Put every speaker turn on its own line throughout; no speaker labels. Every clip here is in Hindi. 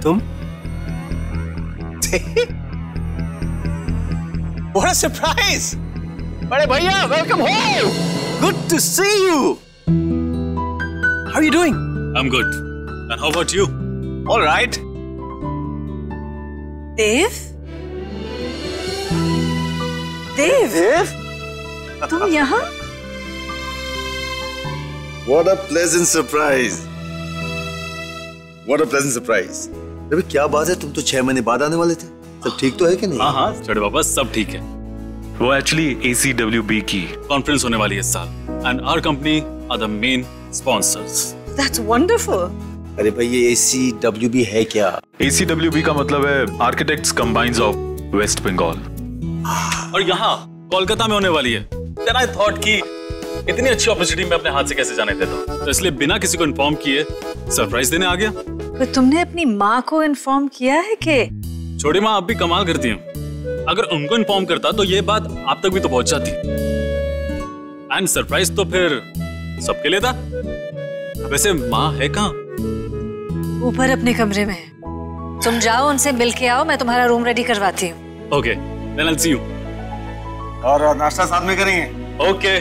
तुम? What a surprise! बड़े भैया, welcome home. Good to see you. How are you doing?
I'm good. And how about you?
All right.
देव? देव? तुम यहाँ?
What a pleasant surprise. What a pleasant surprise. अबे क्या बात है, तुम तो 6 महीने बाद आने वाले थे। सब ठीक तो है कि नहीं?
हाँ छोटे पापा, सब ठीक है। वो एक्चुअली ACWB की कॉन्फ्रेंस होने वाली है इस साल, and our company are the main sponsors.
That's wonderful.
अरे भाई ये ACWB है क्या?
ACWB का मतलब है architects combines of West Bengal, और यहाँ कोलकाता में होने वाली है। Then I thought कि इतनी अच्छी अपॉर्चुनिटी मैं अपने हाथ से कैसे जाने देता हूँ, तो इसलिए बिना किसी को इन्फॉर्म किए सरप्राइज देने आ गया।
तो तुमने अपनी माँ को इन्फॉर्म किया है कि?
छोटी माँ आप भी कमाल करती हैं। अगर उनको इन्फॉर्म करता तो ये बात आप तक भी तो पहुंच जाती, एंड सरप्राइज तो फिर सबके लिए था। वैसे माँ है कहाँ?
ऊपर अपने कमरे में। तुम जाओ, उनसे मिल के आओ, मैं तुम्हारा रूम रेडी करवाती हूँ।
Okay, then I will see you.
और नाश्ता साथ में करेंगे।
ओके।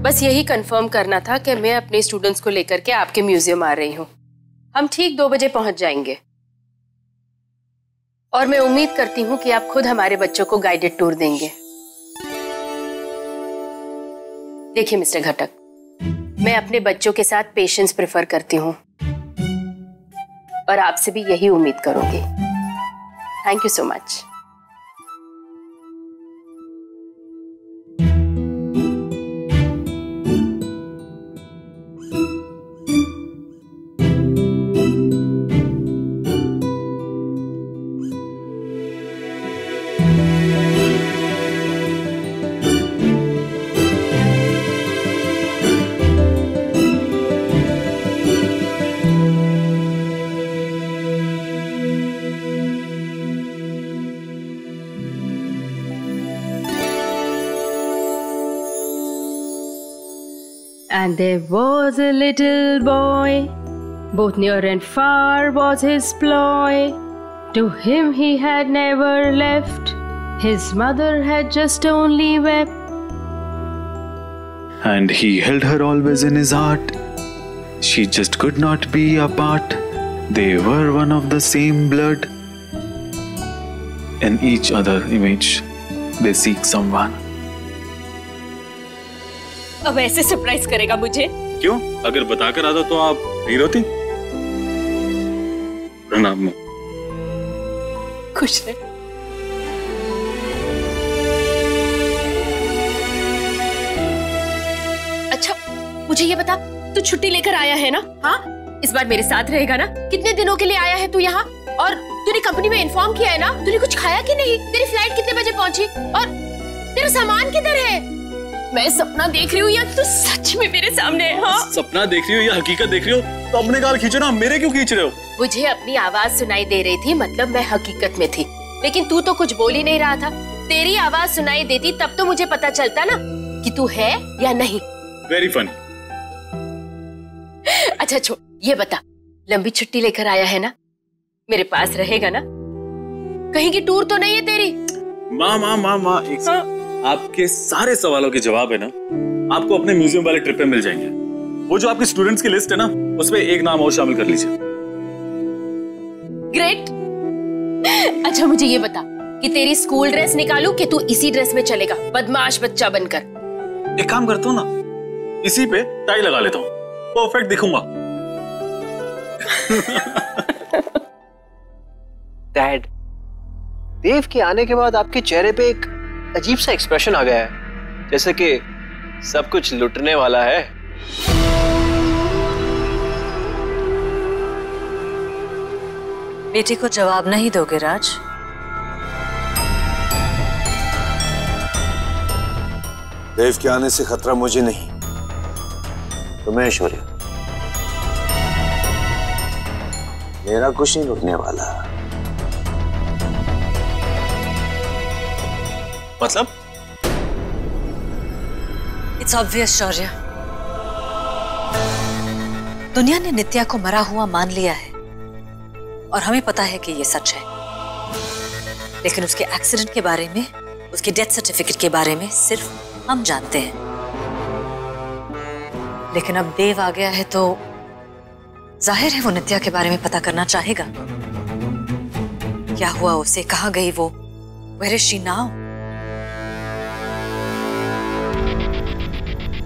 बस यही कंफर्म करना था कि मैं अपने स्टूडेंट्स को लेकर के आपके म्यूजियम आ रही हूँ। हम ठीक 2 बजे पहुंच जाएंगे, और मैं उम्मीद करती हूँ कि आप खुद हमारे बच्चों को गाइडेड टूर देंगे। देखिए मिस्टर घटक, मैं अपने बच्चों के साथ पेशेंस प्रेफर करती हूँ, और आपसे भी यही उम्मीद करूंगी। Thank you so much.
And there was a little boy, both near and far was his ploy. To him he had never left, his mother had just only wept.
And he held her always in his heart, she just could not be apart. They were one of the same blood, in each other image they seek someone.
अब ऐसे सरप्राइज करेगा मुझे?
क्यों? अगर बताकर आता तो आप नहीं रोती? प्रणाम में।
खुश रहे। अच्छा मुझे ये बता, तू छुट्टी लेकर आया है ना? हाँ, इस बार मेरे साथ रहेगा ना? कितने दिनों के लिए आया है तू यहाँ? और तूने कंपनी में इन्फॉर्म किया है ना? तूने कुछ खाया कि नहीं? तेरी फ्लाइट कितने बजे पहुंची? और तेरा सामान किधर है? मैं सपना देख रही हूँ या तू सच में मेरे सामने है? हाँ?
सपना देख रही हो या हकीकत देख रही हो? तो अपने गाल खींचो ना, मेरे क्यों खींच रहे हो?
मुझे अपनी आवाज सुनाई दे रही थी, मतलब मैं हकीकत में थी, लेकिन तू तो कुछ बोल ही नहीं रहा था। तेरी आवाज सुनाई देती तब तो मुझे पता चलता ना कि तू है या नहीं।
Very funny.
अच्छा छोड़, ये बता, लंबी छुट्टी लेकर आया है ना? मेरे पास रहेगा ना? कहीं की टूर तो नहीं है तेरी?
माँ एक आपके सारे सवालों के जवाब है ना, आपको अपने म्यूजियम वाले ट्रिप पे मिल जाएंगे। वो जो आपके स्टूडेंट्स की लिस्ट है ना, उसमें एक नाम और शामिल कर लीजिए।
ग्रेट। अच्छा मुझे ये बता कि तेरी स्कूल ड्रेस निकालूं कि तू इसी ड्रेस में चलेगा, बदमाश बच्चा बनकर?
एक काम करता हूँ ना, इसी पे टाई लगा लेता हूँ, परफेक्ट दिखूंगा।
डैड, देव के आने के बाद आपके चेहरे पे एक अजीब सा एक्सप्रेशन आ गया है, जैसे कि सब कुछ लुटने वाला है।
बेटी को जवाब नहीं दोगे राज?
देव के आने से खतरा मुझे नहीं, तुम्हें ऐश्वर्या। मेरा कुछ नहीं लुटने वाला।
मतलब?
It's obvious, शौर्य। दुनिया ने नित्या को मरा हुआ मान लिया है और हमें पता है कि ये सच है, लेकिन उसके एक्सीडेंट के बारे में, उसके डेथ सर्टिफिकेट के बारे में सिर्फ हम जानते हैं। लेकिन अब देव आ गया है तो जाहिर है वो नित्या के बारे में पता करना चाहेगा। क्या हुआ उसे, कहाँ गई वो, Where is she now?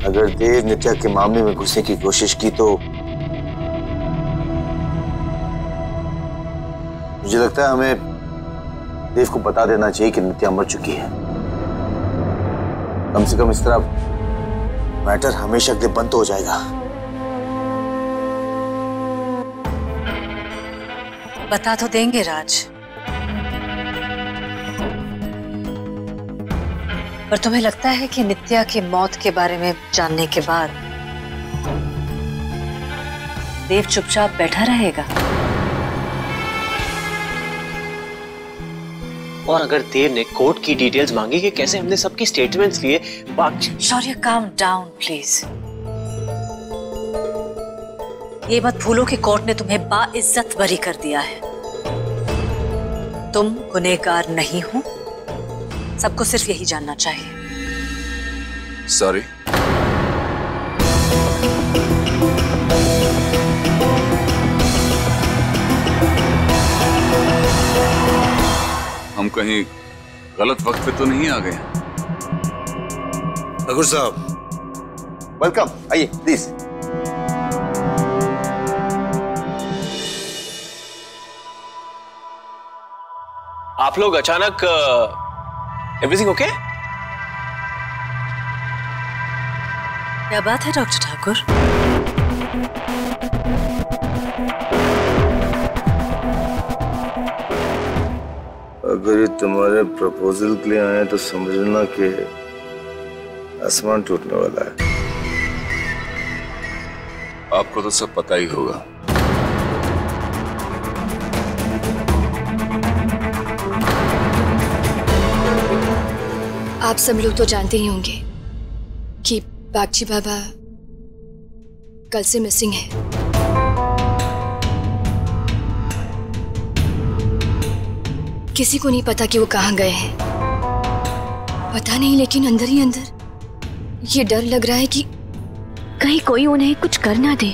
अगर देव नित्या के मामले में घुसने की कोशिश की तो मुझे लगता है हमें देव को बता देना चाहिए कि नित्या मर चुकी है। कम से कम इस तरह मैटर हमेशा के लिए बंद हो जाएगा।
बता तो देंगे राज, पर तुम्हें लगता है कि नित्या की मौत के बारे में जानने के बाद देव चुपचाप बैठा रहेगा?
और अगर देव ने कोर्ट की डिटेल्स मांगी कि कैसे हमने सबकी स्टेटमेंट्स लिए,
शौर्य काम डाउन प्लीज। ये मत भूलो कि कोर्ट ने तुम्हें बाइज्जत बरी कर दिया है। तुम गुनहगार नहीं हो, सबको सिर्फ यही जानना चाहिए।
सॉरी। हम कहीं गलत वक्त पे तो नहीं आ गए?
ठाकुर साहब वेलकम, आइए प्लीज।
आप लोग अचानक एवरीथिंग ओके?
क्या बात है डॉक्टर ठाकुर?
अगर ये तुम्हारे प्रपोजल के लिए आए तो समझना कि आसमान टूटने वाला है।
आपको तो सब पता ही होगा।
आप सब लोग तो जानते ही होंगे कि बागची बाबा कल से मिसिंग है। किसी को नहीं पता कि वो कहाँ गए हैं। पता नहीं, लेकिन अंदर ही अंदर ये डर लग रहा है कि कहीं कोई उन्हें कुछ कर ना दे।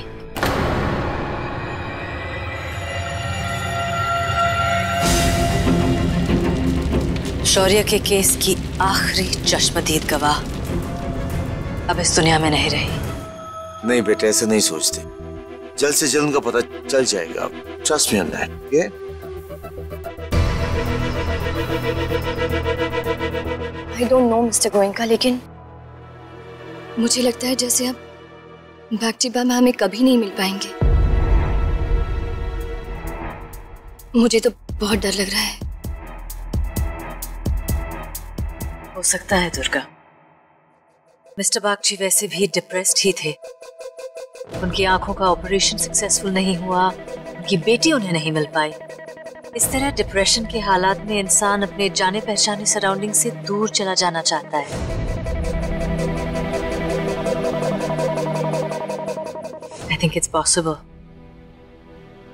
शौर्य के केस की आखिरी चश्मदीद गवाह अब इस दुनिया में नहीं रही।
नहीं बेटे, ऐसे नहीं सोचते। जल्द से जल्द उनका पता चल जाएगा। Trust me on that. Okay?
I don't know mister Goenka, लेकिन मुझे लगता है जैसे अब बागची बाबा हमें कभी नहीं मिल पाएंगे। मुझे तो बहुत डर लग रहा है।
हो सकता है दुर्गा, मिस्टर बागची वैसे भी डिप्रेस्ड ही थे। उनकी आंखों का ऑपरेशन सक्सेसफुल नहीं हुआ, उनकी बेटी उन्हें नहीं मिल पाई। इस तरह डिप्रेशन के हालात में इंसान अपने जाने पहचाने सराउंडिंग से दूर चला जाना चाहता है। I think it's possible.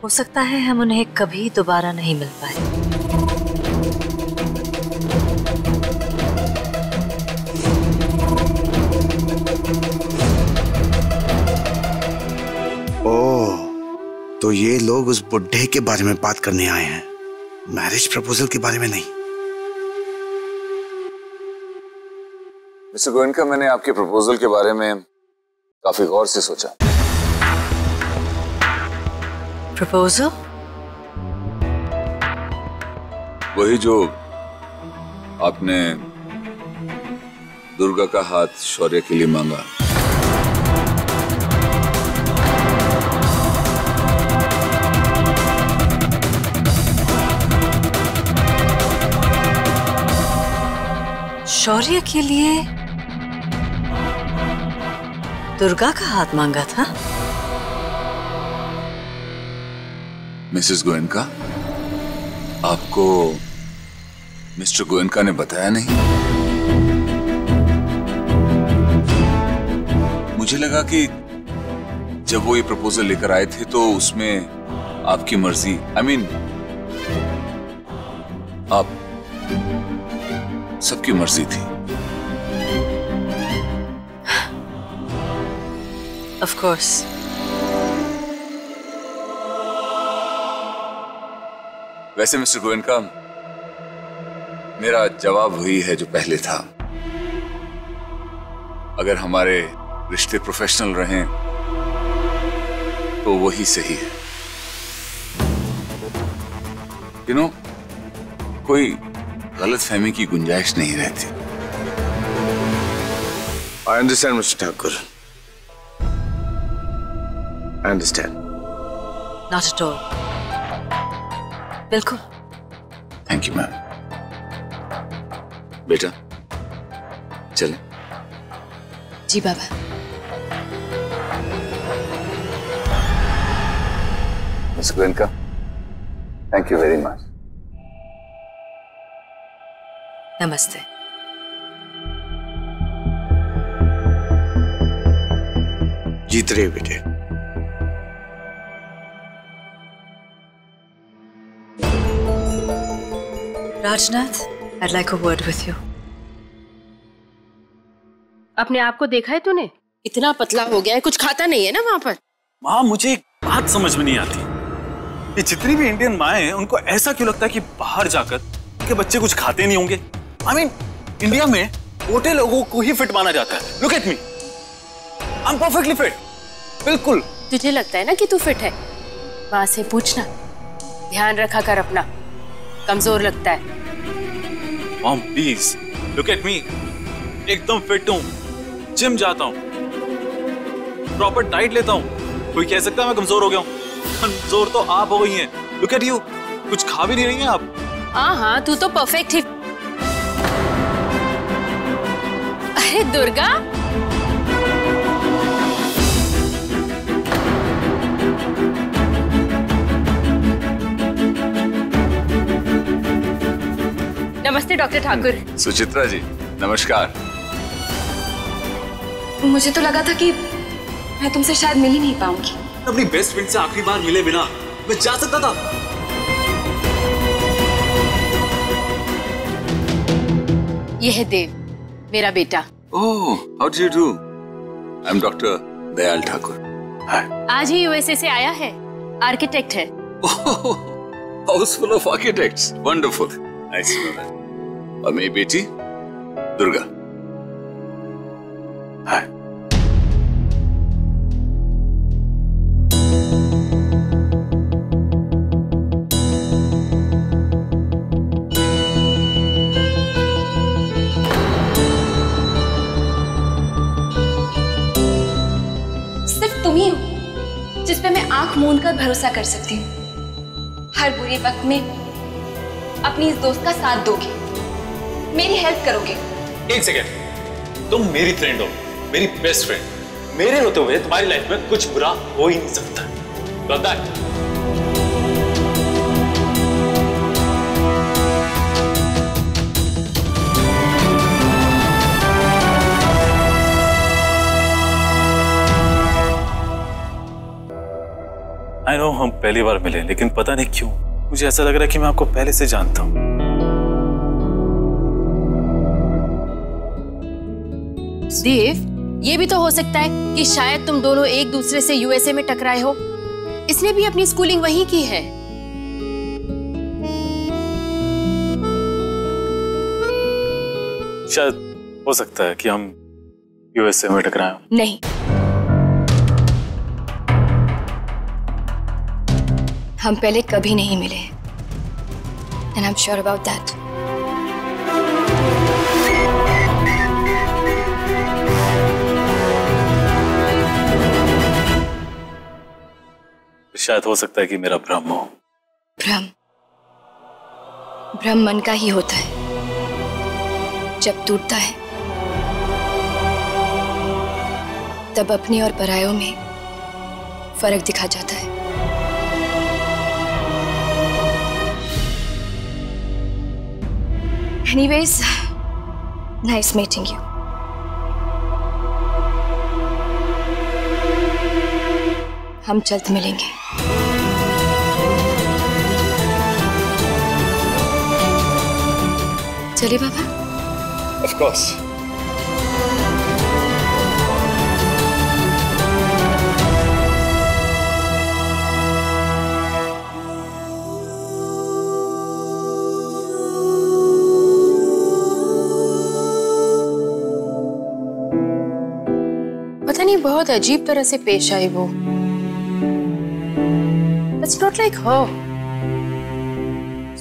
हो सकता है हम उन्हें कभी दोबारा नहीं मिल पाए।
तो ये लोग उस बुड्ढे के बारे में बात करने आए हैं, मैरिज प्रपोजल के बारे में नहीं।
मिस्टर गोयनका, मैंने आपके प्रपोजल के बारे में काफी गौर से सोचा।
प्रपोजल?
वही जो आपने दुर्गा का हाथ शौर्य के लिए मांगा।
शौर्य के लिए दुर्गा का हाथ मांगा था?
मिसेस गोयनका, आपको मिस्टर गोयनका ने बताया नहीं? मुझे लगा कि जब वो ये प्रपोजल लेकर आए थे तो उसमें आपकी मर्जी, I mean, आप सबकी मर्जी थी।
Of course.
वैसे मिस्टर गोयनका, मेरा जवाब वही है जो पहले था। अगर हमारे रिश्ते प्रोफेशनल रहें तो वही सही है। यू नो, कोई गलतफहमी की गुंजाइश नहीं रहती।
I understand mister Thakur, I understand.
Not at all. बिल्कुल।
Thank you ma'am. बेटा चलें।
जी बाबा।
Miss Goenka, thank you very much.
नमस्ते।
जीत रहे बेटे।
Rajnath, I'd like a word with you.
अपने आप को देखा है तूने?
इतना पतला हो गया है, कुछ खाता नहीं है ना वहाँ पर।
माँ, मुझे एक बात समझ में नहीं आती, ये जितनी भी इंडियन माएं हैं उनको ऐसा क्यों लगता है कि बाहर जाकर के बच्चे कुछ खाते नहीं होंगे। I mean, इंडिया में मोटे लोगों को ही फिट माना जाता है। Look at me, I'm perfectly fit, बिल्कुल।
तुझे लगता है ना कि तू फिट है? माँ से पूछना, ध्यान रखा कर अपना, कमजोर लगता है।
Mom, please, look at me, एकदम फिट हूँ, जिम जाता हूँ, प्रॉपर डाइट लेता हूँ। कोई कह सकता है मैं कमजोर हो गया हूँ? कमजोर तो आप हो गई हैं। Look at you, कुछ खा भी नहीं रही हैं आप।
हाँ हाँ, तू तो परफेक्ट ही। अरे दुर्गा, नमस्ते डॉक्टर ठाकुर।
सुचित्रा जी, नमस्कार।
मुझे तो लगा था कि मैं तुमसे शायद मिल ही नहीं पाऊंगी।
अपनी बेस्ट फ्रेंड से आखिरी बार मिले बिना मैं जा सकता था?
यह है देव, मेरा बेटा।
Oh, how do you do? I am doctor Dayal Thakur.
आज ही यूएसए से आया है, आर्किटेक्ट है।
House full of architects, wonderful, nice to know that. और मेरी बेटी दुर्गा। हाय।
सिर्फ तुम ही हो जिस पे मैं आंख मूंद कर भरोसा कर सकती हूँ। हर बुरे वक्त में अपनी इस दोस्त का साथ दोगे, मेरी हेल्प करोगे।
एक सेकेंड, तुम मेरी फ्रेंड हो, मेरी बेस्ट फ्रेंड। मेरे होते हुए तुम्हारी लाइफ में कुछ बुरा हो ही नहीं सकता। Got that? I know हम पहली बार मिले, लेकिन पता नहीं क्यों मुझे ऐसा लग रहा है कि मैं आपको पहले से जानता हूँ।
देव, ये भी तो हो सकता है कि शायद तुम दोनों एक दूसरे से यूएसए में टकराए हो। इसने भी अपनी स्कूलिंग वहीं की है।
शायद हो सकता है कि हम यूएसए में टकराए हों।
नहीं, हम पहले कभी नहीं मिले, and I'm sure about that.
शायद हो सकता है कि मेरा भ्रम हो।
भ्रम मन का ही होता है, जब टूटता है तब अपने और परायों में फर्क दिखा जाता है। Anyways, nice meeting you. हम जल्द मिलेंगे। चलिए बाबा।
Of course.
पता नहीं बहुत अजीब तरह से पेश आई वो। It's not like her.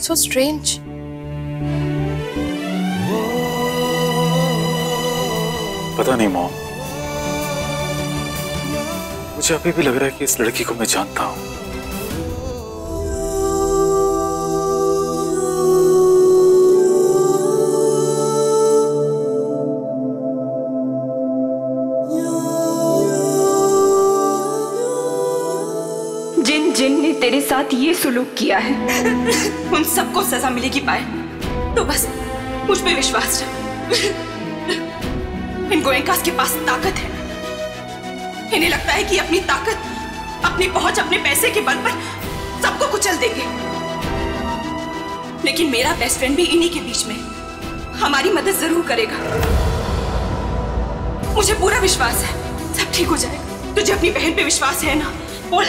So strange.
पता नहीं मॉम, मुझे अभी भी लग रहा है कि इस लड़की को मैं जानता हूं।
जिन जिन ने तेरे साथ ये सुलूक किया है उन सबको सजा मिलेगी पायल। तो बस मुझ पे विश्वास रख। इन गोएंकास के पास ताकत है। इन्हें लगता है कि अपनी ताकत, अपनी पहुंच, अपने पैसे के बल पर सबको कुचल देंगे। लेकिन मेरा बेस्ट फ्रेंड भी इन्हीं के बीच में हमारी मदद जरूर करेगा। मुझे पूरा विश्वास है सब ठीक हो जाएगा। तुझे अपनी बहन पे विश्वास है ना? बोल।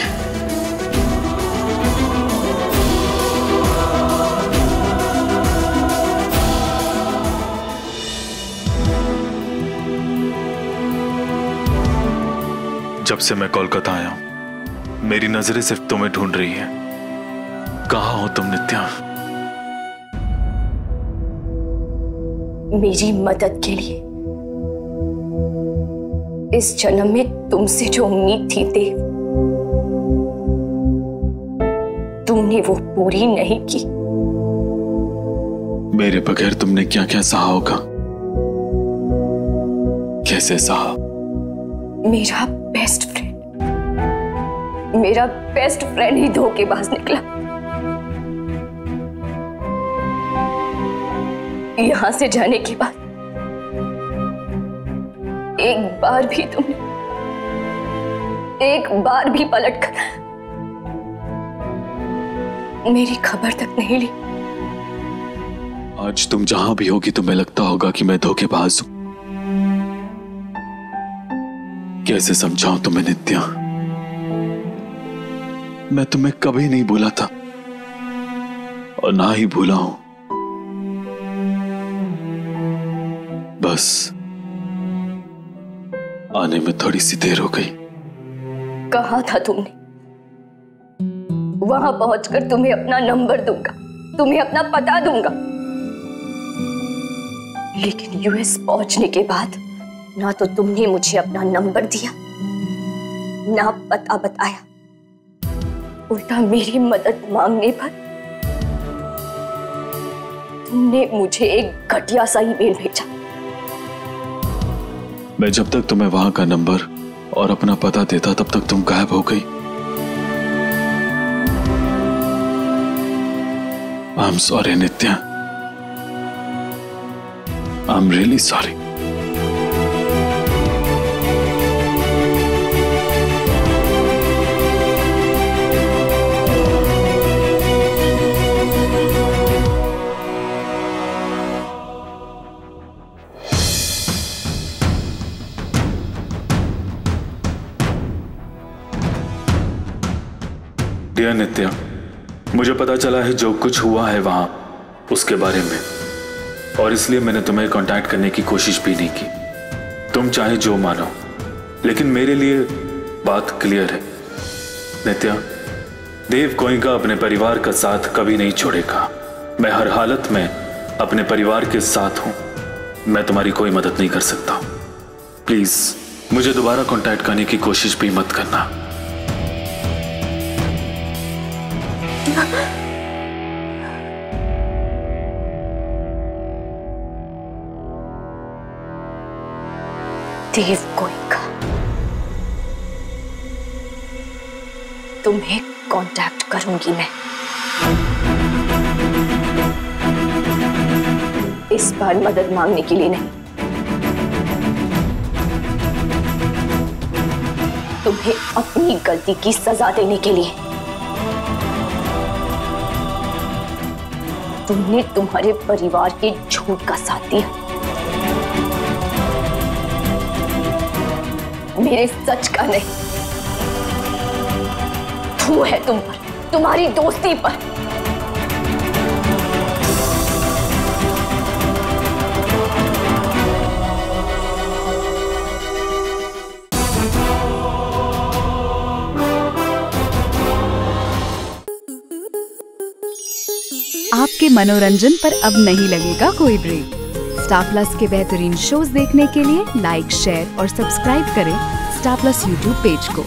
जब से मैं कोलकाता आया हूं, मेरी नजरें सिर्फ तुम्हें ढूंढ रही हैं। कहाँ हो तुम नित्या?
मेरी मदद के लिए इस जन्म में तुमसे जो उम्मीद थी देव, तुमने वो पूरी नहीं की।
मेरे बगैर तुमने क्या क्या सहा होगा? कैसे सहा?
मेरा बेस्ट फ्रेंड ही धोखेबाज निकला। यहां से जाने के बाद एक बार भी पलट कर मेरी खबर तक नहीं ली।
आज तुम जहां भी होगी तुम्हें लगता होगा कि मैं धोखेबाज हूं। कैसे समझाऊं तुम्हें नित्या? मैं तुम्हें कभी नहीं भूला था और ना ही भूला हूं। बस आने में थोड़ी सी देर हो गई।
कहा था तुमने? वहां पहुंचकर तुम्हें अपना नंबर दूंगा, तुम्हें अपना पता दूंगा। लेकिन यूएस पहुंचने के बाद ना तो तुमने मुझे अपना नंबर दिया, ना पता बताया। उल्टा मेरी मदद मांगने पर तुमने मुझे एक घटिया सा ईमेल भेजा।
मैं जब तक तुम्हें वहां का नंबर और अपना पता देता तब तक तुम गायब हो गई। I am sorry Nitya, I am really sorry. Dear Nitya, मुझे पता चला है जो कुछ हुआ है वहां उसके बारे में, और इसलिए मैंने तुम्हें कांटेक्ट करने की कोशिश भी नहीं की। तुम चाहे जो मानो, लेकिन मेरे लिए बात क्लियर है नित्या। देव गोएंका अपने परिवार का साथ कभी नहीं छोड़ेगा। मैं हर हालत में अपने परिवार के साथ हूं। मैं तुम्हारी कोई मदद नहीं कर सकता। प्लीज मुझे दोबारा कांटेक्ट करने की कोशिश भी मत करना।
देव गोएंका, तुम्हें कांटेक्ट करूंगी मैं। इस बार मदद मांगने के लिए नहीं, तुम्हें तुम्हें अपनी गलती की सजा देने के लिए। तुमने तुम्हारे परिवार के झूठ का साथ दिया, मेरे सच का नहीं। धू है तुम पर, तुम्हारी दोस्ती पर।
आपके मनोरंजन पर अब नहीं लगेगा कोई ब्रेक। स्टार प्लस के बेहतरीन शोज देखने के लिए लाइक, शेयर और सब्सक्राइब करें स्टार प्लस यूट्यूब पेज को।